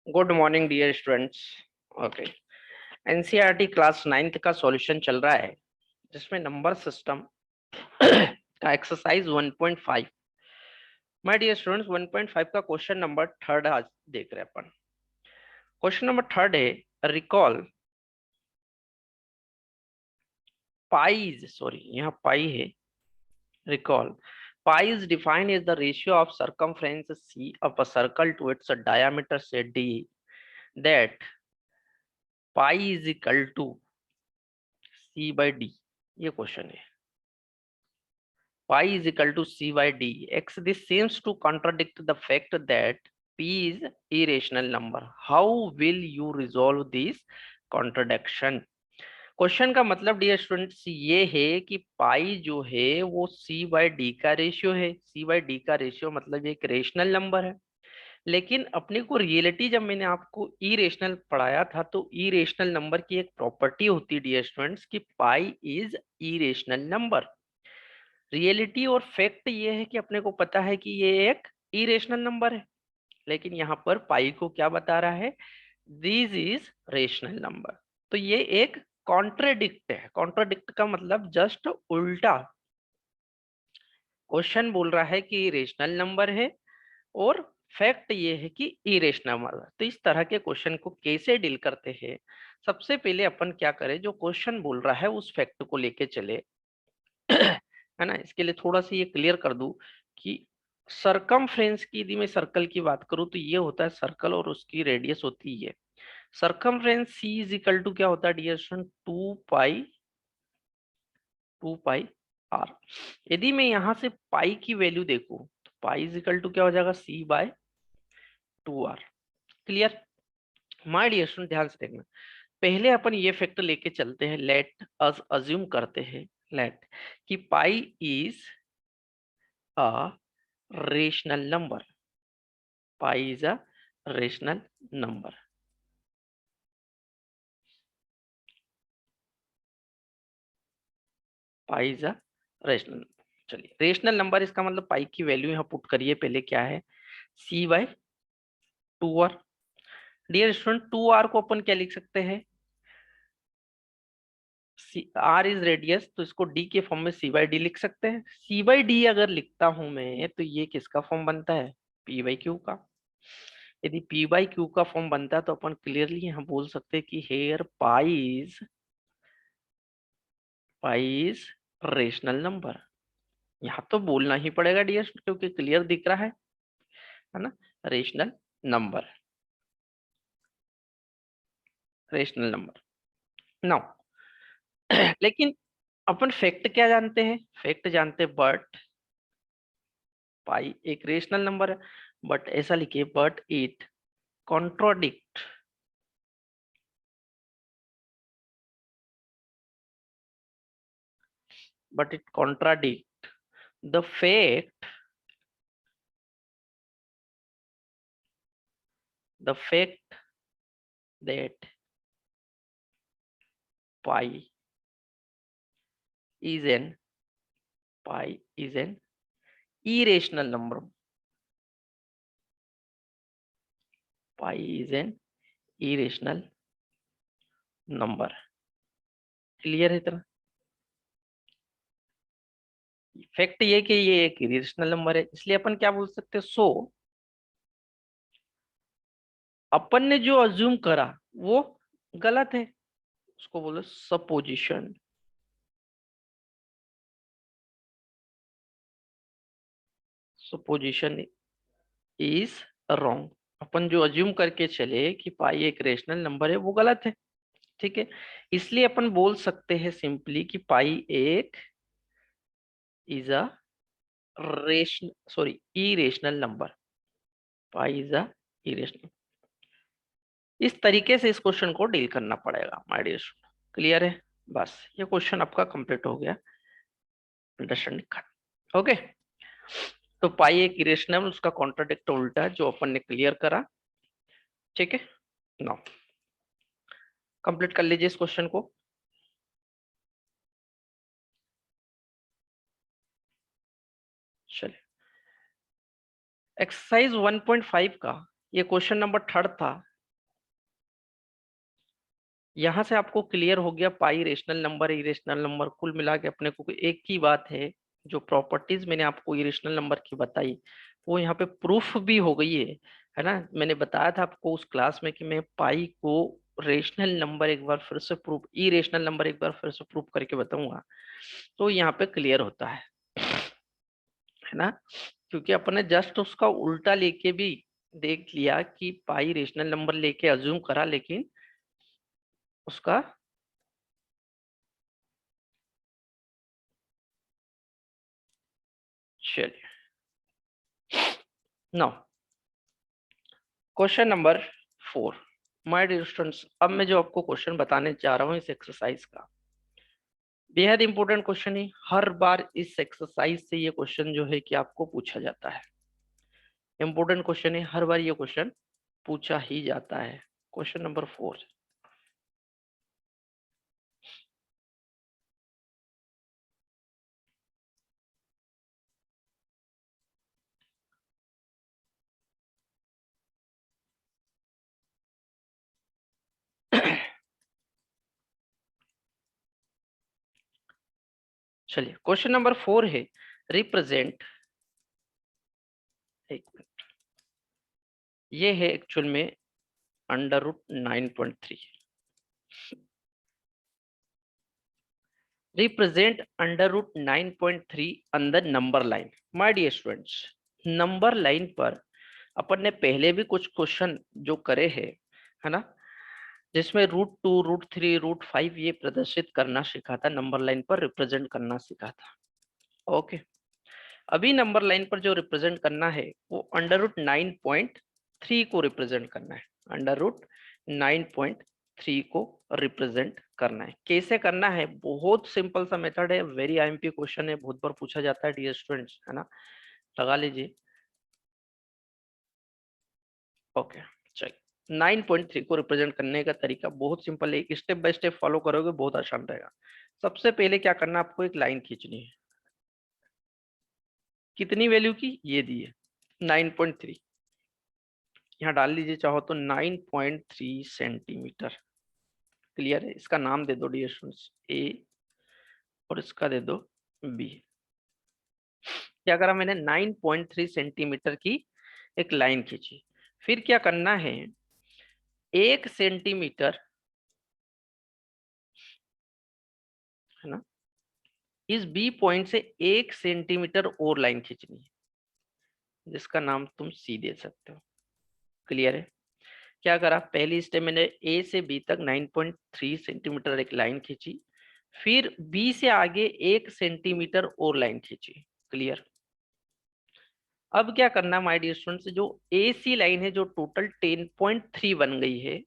Good morning dear students. Okay, NCERT class 9th का solution चल रहा है जिसमें नंबर सिस्टम का एक्सरसाइज 1.5। माय डियर स्टूडेंट्स, 1.5 का क्वेश्चन नंबर थर्ड आज देख रहे हैं अपन। क्वेश्चन नंबर थर्ड है, रिकॉल पाइज, सॉरी यहाँ पाई है, recall pi is defined as the ratio of circumference c of a circle to its diameter say d, that pi is equal to c by d। ये question है, pi is equal to c by d x। This seems to contradict the fact that p is irrational number. How will you resolve this contradiction? Question का मतलब dear students ये है कि पाई जो है वो सी बाई डी का रेशियो है। सी बाई डी का रेशियो मतलब एक रेशनल नंबर है, लेकिन अपने को रियलिटी जब मैंने आपको ई रेशनल पढ़ाया था तो ई रेशनल नंबर की एक प्रॉपर्टी होती है डियर स्टूडेंट्स कि pi is E rational number. Reality और फैक्ट ये है कि अपने को पता है कि ये एक इरेशनल नंबर है, लेकिन यहाँ पर पाई को क्या बता रहा है, दिस इज रेशनल नंबर। तो ये एक कॉन्ट्राडिक्ट है। कॉन्ट्राडिक्ट का मतलब जस्ट उल्टा। क्वेश्चन बोल रहा है कि रेशनल नंबर है और फैक्ट ये है कि इरेशनल नंबर है। तो इस तरह के क्वेश्चन को कैसे डील करते हैं, सबसे पहले अपन क्या करें, जो क्वेश्चन बोल रहा है उस फैक्ट को लेके चले है ना। इसके लिए थोड़ा सा ये क्लियर कर दूं कि सरकमफ्रेंस की, यदि मैं सर्कल की बात करूं तो ये होता है सर्कल और उसकी रेडियस होती है circumference. C is equal to क्या होता है डियर स्टूडेंट, 2 पाई आर। यदि मैं यहां से पाई की वैल्यू देखूं तो पाई इज इक्वल टू क्या हो जाएगा, C/2R। Clear my dear student, ध्यान से देखना। पहले अपन ये फैक्टर लेके चलते हैं, लेट अस अज्यूम करते हैं, लेट कि pi is a rational number. Pi is a rational number. Pi is a rational number. चलिए, रेशनल नंबर इसका मतलब पाई की वैल्यू यहाँ पुट करिए। पहले क्या है, C/2R। डियर स्टूडेंट, 2R को अपन क्या लिख सकते हैं, R इज रेडियस, तो इसको D के फॉर्म में C/D लिख सकते हैं। C/D अगर लिखता हूं मैं तो ये किसका फॉर्म बनता है, P/Q का। यदि P/Q का फॉर्म बनता है तो अपन क्लियरली यहाँ बोल सकते हैं कि here pi is rational number. यहाँ तो बोलना ही पड़ेगा डियर, क्योंकि क्लियर दिख रहा है ना। Rational number, rational number now. लेकिन अपन फैक्ट क्या जानते हैं, फैक्ट जानते हैं बट पाई एक रेशनल नंबर है। बट ऐसा लिखिए, but it contradict, but it contradict the fact, the fact that pi is an pi is an irrational number। pi is an irrational number। Clear है इतना। फैक्ट ये कि ये एक इरेशनल नंबर है, इसलिए अपन क्या बोल सकते हैं, सो अपन ने जो अज्यूम करा वो गलत है, उसको बोलो सपोजिशन। Supposition is wrong. अपन जो अज्यूम करके चले कि पाई एक रेशनल नंबर है वो गलत है, ठीक है। इसलिए अपन बोल सकते हैं सिंपली कि पाई एक is a ration, sorry irrational number. Pi is a irrational. इस तरीके से इस क्वेश्चन को डील करना पड़ेगा माय डियर स्टूडेंट। क्लियर है, बस ये क्वेश्चन आपका कंप्लीट हो गया, अंडरस्टैंडिंग खत्म। ओके, तो पाई एक इरेशनल, उसका कॉन्ट्राडिक्ट उल्टा है जो अपन ने क्लियर करा, ठीक है। नाउ कंप्लीट कर लीजिए इस क्वेश्चन को। चलिए, एक्सरसाइज 1.5 का ये क्वेश्चन नंबर थर्ड था। यहाँ से आपको क्लियर हो गया पाई रेशनल नंबर इरेशनल नंबर कुल मिला के अपने को एक ही बात है। जो प्रॉपर्टीज मैंने आपको इरेशनल नंबर की बताई वो यहाँ पे प्रूफ भी हो गई है ना। मैंने बताया था आपको उस क्लास में कि मैं पाई को रेशनल नंबर एक बार फिर से प्रूफ इरेशनल नंबर एक बार फिर से प्रूफ करके बताऊंगा तो यहाँ पे क्लियर होता है ना। क्योंकि अपन ने जस्ट उसका उल्टा लेके भी देख लिया कि पाई रेशनल नंबर लेके अज्यूम करा लेकिन उसका चलिए now question number 4। My dear students अब मैं जो आपको क्वेश्चन बताने जा रहा हूँ इस एक्सरसाइज का बेहद इंपॉर्टेंट क्वेश्चन है। हर बार इस एक्सरसाइज से ये क्वेश्चन जो है कि आपको पूछा जाता है। इंपॉर्टेंट क्वेश्चन है हर बार ये क्वेश्चन पूछा ही जाता है। Question number 4। चलिए क्वेश्चन नंबर 4 है रिप्रेजेंट एक मिनट ये है एक्चुअल में under root 9.3 represent under root 9.3 अंदर number line. My dear students number line पर अपन ने पहले भी कुछ क्वेश्चन जो करे हैं है ना जिसमें रूट 2 रूट 3 रूट 5 ये प्रदर्शित करना सीखा था नंबर लाइन पर रिप्रेजेंट करना सीखा था। ओके अभी नंबर लाइन पर जो रिप्रेजेंट करना है वो अंडर रूट 9.3 को रिप्रेजेंट करना है। अंडर रूट 9.3 को रिप्रेजेंट करना है। कैसे करना है बहुत सिंपल सा मेथड है वेरी आईएमपी क्वेश्चन है बहुत बार पूछा जाता है डियर स्टूडेंट्स है ना लगा लीजिए। ओके चलिए 9.3 को रिप्रेजेंट करने का तरीका बहुत सिंपल है। एक स्टेप बाय स्टेप फॉलो करोगे बहुत आसान रहेगा। सबसे पहले क्या करना है आपको एक लाइन खींचनी है। कितनी वैल्यू की ये दी है 9.3 यहाँ डाल लीजिए चाहो तो 9.3 सेंटीमीटर। क्लियर है। इसका नाम दे दो डियर स्टूडेंट्स ए और इसका दे दो बी। क्या करा मैंने 9.3 सेंटीमीटर की एक लाइन खींची। फिर क्या करना है 1 सेंटीमीटर है ना इस बी पॉइंट से 1 सेंटीमीटर और लाइन खींचनी है जिसका नाम तुम सी दे सकते हो। क्लियर है। क्या करा पहली स्टेप मैंने ए से बी तक 9.3 सेंटीमीटर एक लाइन खींची। फिर बी से आगे 1 सेंटीमीटर और लाइन खींची। क्लियर। अब क्या करना माय डियर स्टूडेंट्स जो ए सी लाइन है जो टोटल 10.3 बन गई है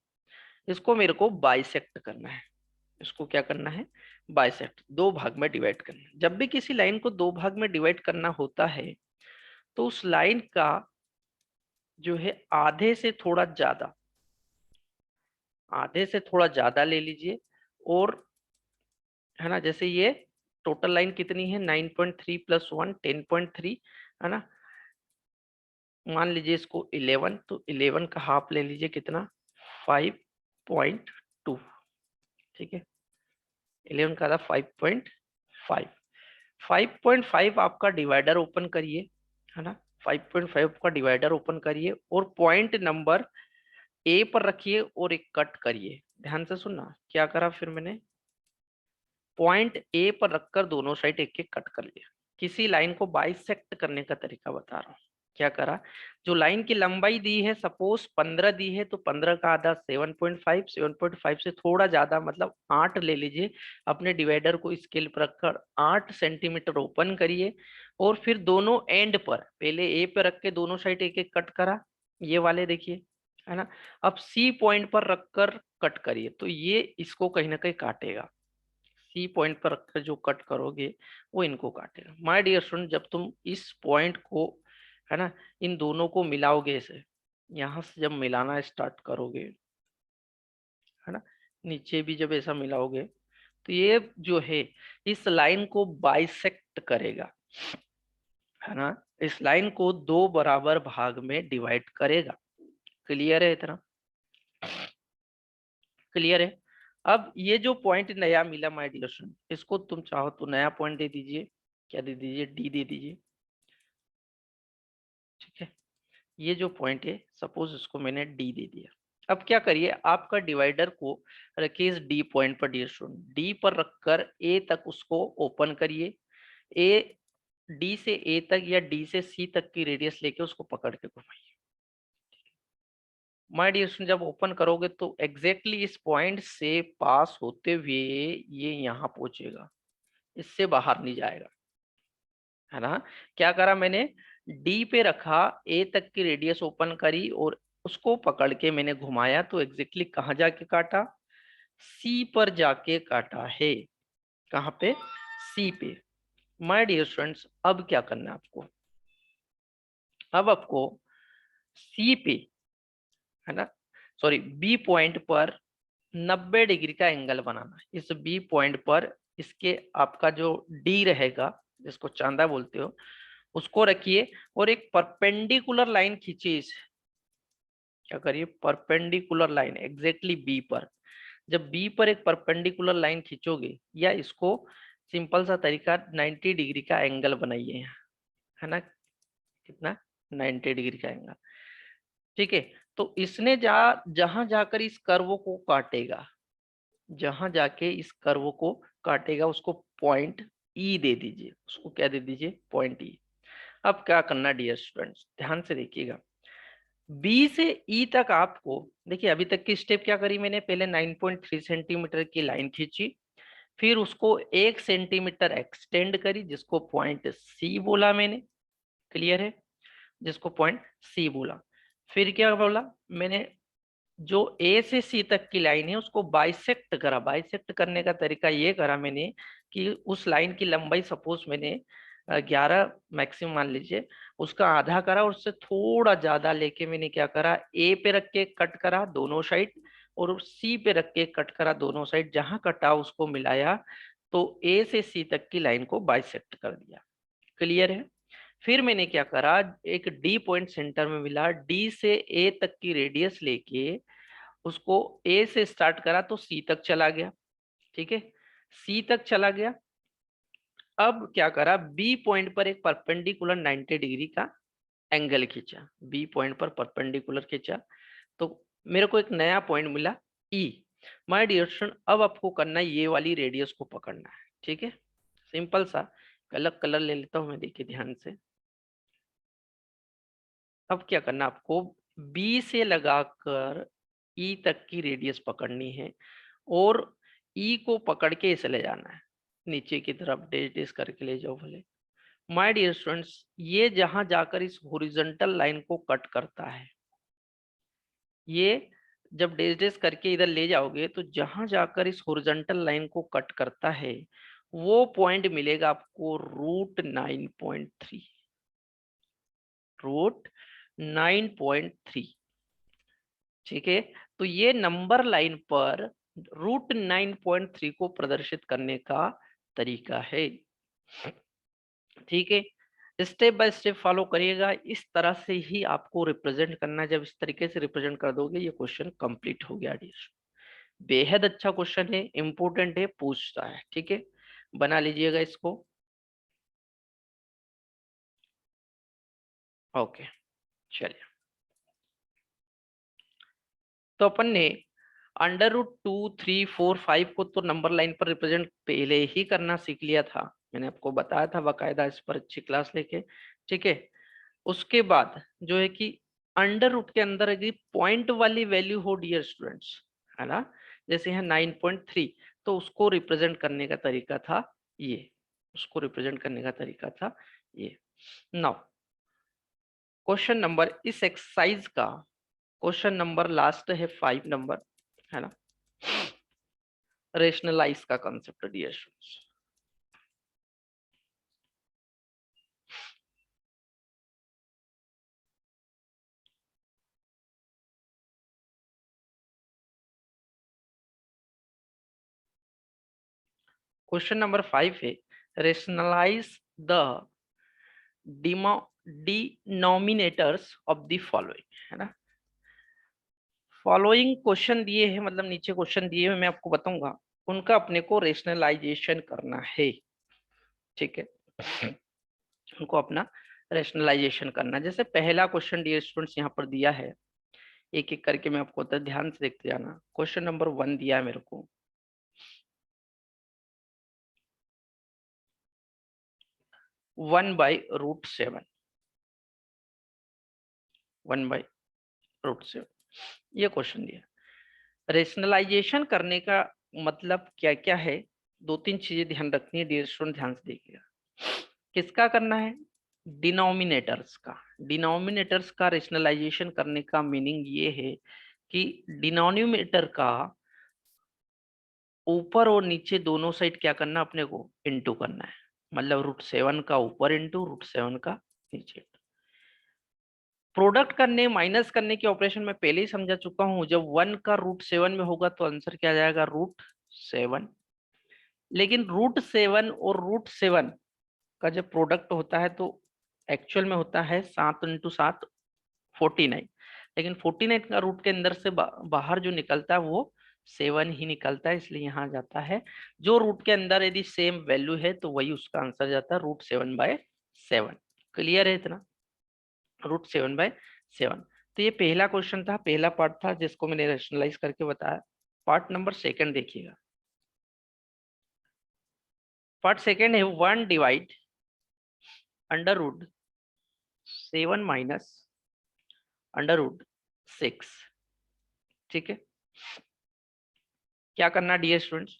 इसको मेरे को बाइसेक्ट करना है। इसको क्या करना है बाइसेक्ट दो भाग में डिवाइड करना है। जब भी किसी लाइन को दो भाग में डिवाइड करना होता है तो उस लाइन का जो है आधे से थोड़ा ज्यादा ले लीजिए। और है ना जैसे ये टोटल लाइन कितनी है 9.3 प्लस 1 10.3 है ना। मान लीजिए इसको 11 तो 11 का हाफ ले लीजिए कितना 5.2। ठीक है 11 का था 5.5। 5.5 आपका डिवाइडर ओपन करिए है ना 5.5 का डिवाइडर ओपन करिए और पॉइंट नंबर ए पर रखिए और एक कट करिए। ध्यान से सुनना क्या करा फिर मैंने पॉइंट ए पर रखकर दोनों साइड एक एक कट कर लिया। किसी लाइन को बाइसेक्ट करने का तरीका बता रहा हूँ। क्या करा जो लाइन की लंबाई दी है सपोज 15 दी है तो 15 का आधा 7.5 7.5 से थोड़ा ज्यादा मतलब 8 ले लीजिए। अपने डिवाइडर को स्केल पर रखकर 8 सेंटीमीटर ओपन करिए और फिर दोनों एंड पर पहले ए पे रख के दोनों साइड एक एक कट करा। ये वाले देखिए है ना। अब सी पॉइंट पर रखकर कट करिए तो ये इसको कहीं ना कहीं काटेगा। सी पॉइंट पर रखकर जो कट करोगे वो इनको काटेगा। माय डियर स्टूडेंट जब तुम इस पॉइंट को है ना इन दोनों को मिलाओगे इसे यहां से जब मिलाना स्टार्ट करोगे है ना नीचे भी जब ऐसा मिलाओगे तो ये जो है इस लाइन को बाइसेक्ट करेगा है ना। इस लाइन को दो बराबर भाग में डिवाइड करेगा। क्लियर है इतना। क्लियर है। अब ये जो पॉइंट नया मिला माय डियर स्टूडेंट, इसको तुम चाहो तो नया पॉइंट दे दीजिए, क्या दे दीजिए, डी दे दीजिए, ठीक है। ये जो पॉइंट है सपोज इसको मैंने डी दे दिया। अब क्या करिए, आपका डिवाइडर को रखिए इस डी पॉइंट पर डियर स्टूडेंट, डी पर रखकर ए तक उसको ओपन करिए। ए डी से ए तक या डी से सी तक की रेडियस लेके उसको पकड़ के घुमाइए। माय डियर स्टूडेंट, जब ओपन करोगे तो एग्जैक्टली इस पॉइंट से पास होते हुए ये यहाँ पहुंचेगा, इससे बाहर नहीं जाएगा, है ना। क्या करा मैंने, डी पे रखा, ए तक की रेडियस ओपन करी और उसको पकड़ के मैंने घुमाया तो एग्जैक्टली कहाँ जाके काटा, सी पर जाके काटा है। कहाँ पे, सी पे। माय डियर स्टूडेंट्स, अब क्या करना है आपको, अब आपको सी पे, है ना, सॉरी बी पॉइंट पर 90 डिग्री का एंगल बनाना है। इस बी पॉइंट पर इसके आपका जो डी रहेगा, जिसको चांदा बोलते हो, उसको रखिए और एक परपेंडिकुलर लाइन खींचिए इस, क्या करिए, परपेंडिकुलर लाइन एग्जैक्टली बी पर। जब बी पर एक परपेंडिकुलर लाइन खींचोगे, या इसको सिंपल सा तरीका 90 डिग्री का एंगल बनाइए, है ना, कितना, 90 डिग्री का एंगल, ठीक है। तो इसने जहां जाकर इस कर्व को काटेगा, जहां जाके इस कर्व को काटेगा उसको पॉइंट ई दे दीजिए, उसको क्या दे दीजिए, पॉइंट ई। अब क्या करना डियर स्टूडेंट्स, ध्यान से देखिएगा, बी से ई तक आपको, देखिए अभी तक की स्टेप क्या करी मैंने, पहले 9.3 सेंटीमीटर की लाइन खींची, फिर उसको 1 सेंटीमीटर एक्सटेंड करी, जिसको पॉइंट सी बोला मैंने, क्लियर है, जिसको पॉइंट सी बोला। फिर क्या बोला मैंने, जो ए से सी तक की लाइन है उसको बाइसेक्ट करा। बाइसेक्ट करने का तरीका ये करा मैंने कि उस लाइन की लंबाई सपोज मैंने 11 मैक्सिमम मान लीजिए, उसका आधा करा और उससे थोड़ा ज्यादा लेके मैंने क्या करा, ए पे रख के कट करा दोनों साइड, और सी पे रख के कट करा दोनों साइड, जहां कटा उसको मिलाया, तो ए से सी तक की लाइन को बाइसेक्ट कर दिया, क्लियर है। फिर मैंने क्या करा, एक डी पॉइंट सेंटर में मिला, डी से ए तक की रेडियस लेके उसको ए से स्टार्ट करा तो सी तक चला गया, ठीक है, सी तक चला गया। अब क्या करा, बी पॉइंट पर एक परपेंडिकुलर 90 डिग्री का एंगल खींचा, बी पॉइंट पर परपेंडिकुलर खींचा, तो मेरे को एक नया पॉइंट मिला ई। माय डियर स्टूडेंट, अब आपको करना है ये वाली रेडियस को पकड़ना है, ठीक है, सिंपल सा, अलग कलर ले लेता हूं मैं, देखिए ध्यान से। अब क्या करना आपको, बी से लगाकर ई तक की रेडियस पकड़नी है और ई को पकड़ के इसे ले जाना है नीचे की तरफ, डेश डेश करके ले जाओ भले। माय डियर स्टूडेंट्स, ये जहां जाकर इस हॉरिजॉन्टल लाइन को कट करता है, ये जब डेश डेश करके इधर ले जाओगे तो जहां जाकर इस हॉरिजॉन्टल लाइन को कट करता है वो पॉइंट मिलेगा आपको √9.3, √9.3, ठीक है। तो ये नंबर लाइन पर √9.3 को प्रदर्शित करने का तरीका है, ठीक है। स्टेप बाय स्टेप फॉलो करिएगा, इस तरह से ही आपको रिप्रेजेंट करना है। जब इस तरीके से रिप्रेजेंट कर दोगे ये क्वेश्चन कंप्लीट हो गया डियर। बेहद अच्छा क्वेश्चन है, इंपॉर्टेंट है, पूछता है, ठीक है, बना लीजिएगा इसको। ओके, चलिए, तो अपन ने √2, 3, 4, 5 को तो नंबर लाइन पर रिप्रेजेंट पहले ही करना सीख लिया था, मैंने आपको बताया था बकायदा इस पर अच्छी क्लास लेके, ठीक है। उसके बाद जो है कि अंडर रूट के अंदर यदि पॉइंट वाली वैल्यू हो डियर स्टूडेंट्स, है ना, जैसे यहाँ 9.3, तो उसको रिप्रेजेंट करने का तरीका था ये, उसको रिप्रेजेंट करने का तरीका था ये। नाउ क्वेश्चन नंबर, इस एक्सरसाइज का क्वेश्चन नंबर लास्ट है 5 नंबर, है ना, रेशनलाइज का concept dear students. Question number 5 है, rationalise the denominators of the following, है ना, फॉलोइंग क्वेश्चन दिए हैं, मतलब नीचे क्वेश्चन दिए हुए मैं आपको बताऊंगा, उनका अपने को रेशनलाइजेशन करना है। ठीक है, उनको अपना रेशनलाइजेशन करना है। जैसे पहला क्वेश्चन डियर स्टूडेंट्स यहाँ पर दिया है, एक एक करके मैं आपको होता ध्यान से देखते जाना। क्वेश्चन नंबर 1 दिया है मेरे को, 1/√7, 1/√7 ये क्वेश्चन दिया। रेशनलाइजेशन करने का मतलब क्या क्या है, दो तीन चीजें ध्यान रखनी है डियर स्टूडेंट, ध्यान से देखिएगा। किसका करना है? डिनोमिनेटर्स का। डिनोमिनेटर्स का रेशनलाइजेशन करने का मीनिंग ये है कि डिनोमिनेटर का ऊपर और नीचे दोनों साइड क्या करना, अपने को इंटू करना है। मतलब √7 का ऊपर इंटू √7 का नीचे। प्रोडक्ट करने माइनस करने के ऑपरेशन में पहले ही समझा चुका हूं, जब 1 का √7 में होगा तो आंसर क्या आ जाएगा, √7। लेकिन √7 और √7 का जब प्रोडक्ट होता है तो एक्चुअल में होता है 7 × 7 49। लेकिन 49 का रूट के अंदर से बाहर जो निकलता है वो 7 ही निकलता है, इसलिए यहाँ जाता है जो रूट के अंदर यदि सेम वैल्यू है तो वही उसका आंसर जाता है √7/7। क्लियर है इतना? √7/7। तो ये पहला क्वेश्चन था, पहला पार्ट था जिसको मैंने रेशनलाइज करके बताया। पार्ट नंबर सेकंड देखिएगा। पार्ट सेकंड है 1/√7 माइनस √6। ठीक है, क्या करना डियर स्टूडेंट्स,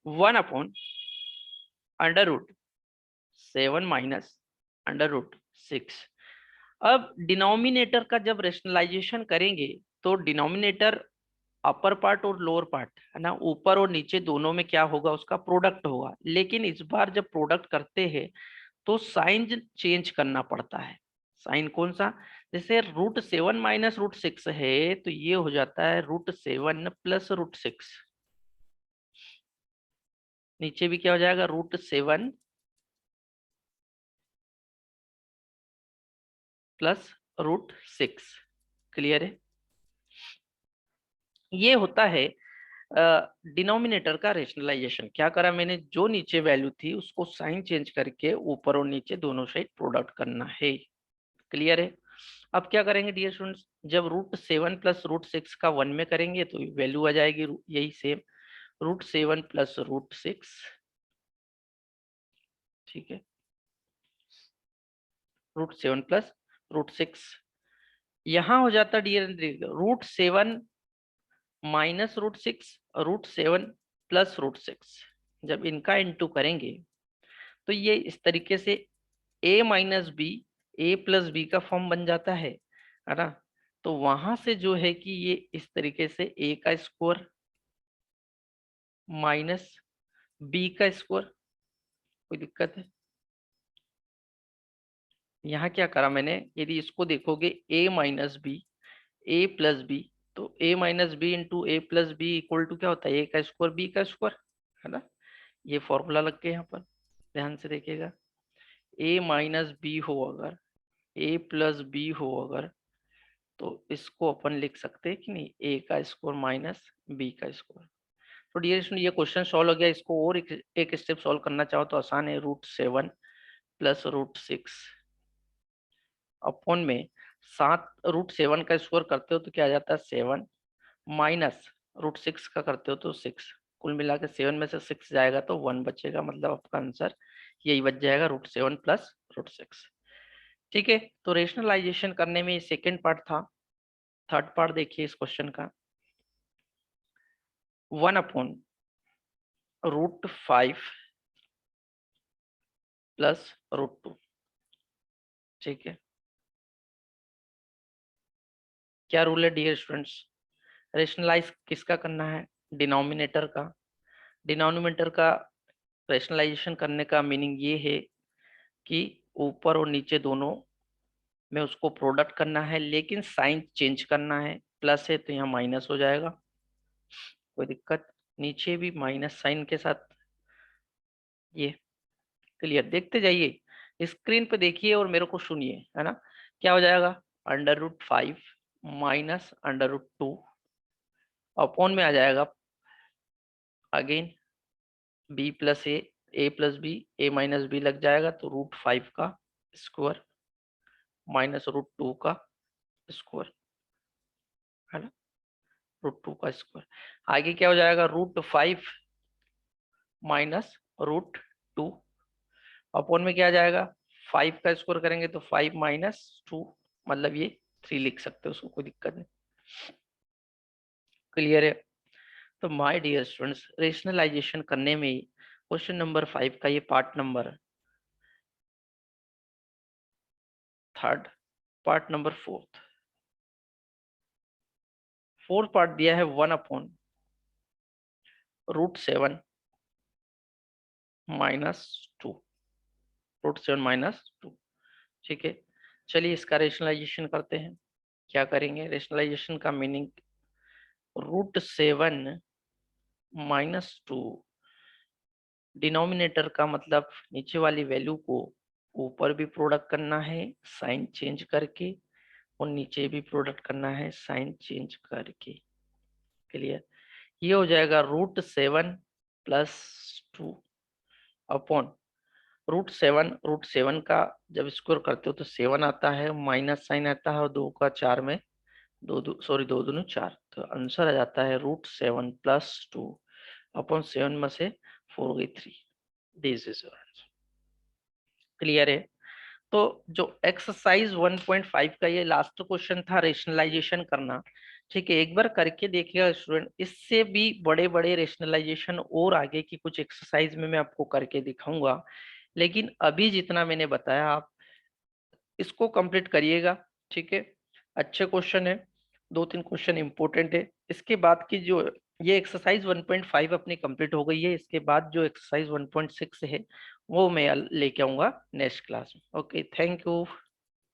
1/√7 माइनस √6। अब डिनोमिनेटर का जब रेशनलाइजेशन करेंगे तो डिनोमिनेटर अपर पार्ट और लोअर पार्ट है ना, ऊपर और नीचे दोनों में क्या होगा, उसका प्रोडक्ट होगा। लेकिन इस बार जब प्रोडक्ट करते हैं तो साइन चेंज करना पड़ता है। साइन कौन सा? जैसे √7 माइनस √6 है तो ये हो जाता है √7 प्लस √6। नीचे भी क्या हो जाएगा, √7 प्लस √6। क्लियर है? ये होता है डिनोमिनेटर का रेशनलाइजेशन। क्या करा मैंने, जो नीचे वैल्यू थी उसको साइन चेंज करके ऊपर और नीचे दोनों साइड प्रोडक्ट करना है। क्लियर है? अब क्या करेंगे डियर स्टूडेंट्स, जब √7 प्लस √6 का 1 में करेंगे तो वैल्यू आ जाएगी यही सेम, √7 प्लस √6। ठीक है, √7 प्लस √6 यहाँ हो जाता डियर, √7 माइनस √6, √7 प्लस √6। जब इनका इंटू करेंगे तो ये इस तरीके से a-b, a+b का फॉर्म बन जाता है ना। तो वहां से जो है कि ये इस तरीके से a का स्क्वायर माइनस b का स्क्वायर। कोई दिक्कत है? यहाँ क्या करा मैंने, यदि इसको देखोगे a-b, a+b, तो a-b into a+b equal to क्या होता है, a का स्क्वायर b का स्क्वायर, है ना। ये फॉर्मूला लग के यहाँ पर ध्यान से देखिएगा। a-b हो अगर, a+b हो अगर, तो इसको अपन लिख सकते हैं कि नहीं, a का स्क्वायर माइनस b का स्क्वायर। तो डियर स्टूडेंट ये क्वेश्चन सॉल्व हो गया। इसको और एक स्टेप सॉल्व करना चाहो तो आसान है, √7 प्लस √6 अपॉन में 7, √7 का स्क्वायर करते हो तो क्या आ जाता है 7, माइनस √6 का करते हो तो 6। कुल मिला के 7 में से 6 जाएगा तो 1 बचेगा, मतलब आपका आंसर यही बच जाएगा, √7 प्लस √6। ठीक है, तो रेशनलाइजेशन करने में सेकेंड पार्ट था। थर्ड पार्ट देखिए इस क्वेश्चन का, 1/√5 प्लस √2। ठीक है, क्या रूल है डियर स्टूडेंट्स, रेशनलाइज किसका करना है, डिनोमिनेटर का। डिनोमिनेटर का रेशनलाइजेशन करने का मीनिंग ये है कि ऊपर और नीचे दोनों में उसको प्रोडक्ट करना है, लेकिन साइन चेंज करना है। प्लस है तो यहाँ माइनस हो जाएगा, कोई दिक्कत। नीचे भी माइनस साइन के साथ ये। क्लियर? देखते जाइए, स्क्रीन पे देखिए और मेरे को सुनिए, है ना। क्या हो जाएगा, √5 माइनस √2 अपॉन में आ जाएगा अगेन b प्लस ए प्लस बी, ए माइनस बी लग जाएगा तो √5 का स्क्वायर माइनस √2 का स्क्वायर, है ना, √2 का स्क्वायर। आगे क्या हो जाएगा, √5 माइनस √2 अपॉन में क्या आ जाएगा, 5 का स्क्वायर करेंगे तो 5 माइनस 2, मतलब ये 3 लिख सकते हो, उसको कोई दिक्कत नहीं। क्लियर है। तो माय डियर स्टूडेंट्स, रेशनलाइजेशन करने में क्वेश्चन नंबर 5 का ये part number third, part number fourth part दिया है 1/√7 माइनस 2, √7 माइनस 2। ठीक है, चलिए इसका रेशनलाइजेशन करते हैं। क्या करेंगे, रेशनलाइजेशन का मीनिंग √7 माइनस 2, डिनोमिनेटर का मतलब नीचे वाली वैल्यू को ऊपर भी प्रोडक्ट करना है साइन चेंज करके, और नीचे भी प्रोडक्ट करना है साइन चेंज करके। क्लियर। ये हो जाएगा √7 प्लस 2 अपॉन √7 का जब स्क्वायर करते हो तो 7 आता है, माइनस साइन आता है, और 2 का 4 में दो दूनी 4, तो आंसर आ जाता है √7 प्लस 2 अपॉन 7 में से 4 गई 3। This is answer. क्लियर है। तो जो एक्सरसाइज 1.5 का ये लास्ट क्वेश्चन था रेशनलाइजेशन करना, ठीक है, एक बार करके देखिएगा स्टूडेंट। इससे भी बड़े बड़े रेशनलाइजेशन और आगे की कुछ एक्सरसाइज में मैं आपको करके दिखाऊंगा, लेकिन अभी जितना मैंने बताया आप इसको कंप्लीट करिएगा। ठीक है, अच्छे क्वेश्चन है, 2-3 क्वेश्चन इंपॉर्टेंट है। इसके बाद की जो ये एक्सरसाइज 1.5 अपनी कंप्लीट हो गई है, इसके बाद जो एक्सरसाइज 1.6 है वो मैं लेके आऊंगा नेक्स्ट क्लास में। Okay, thank you.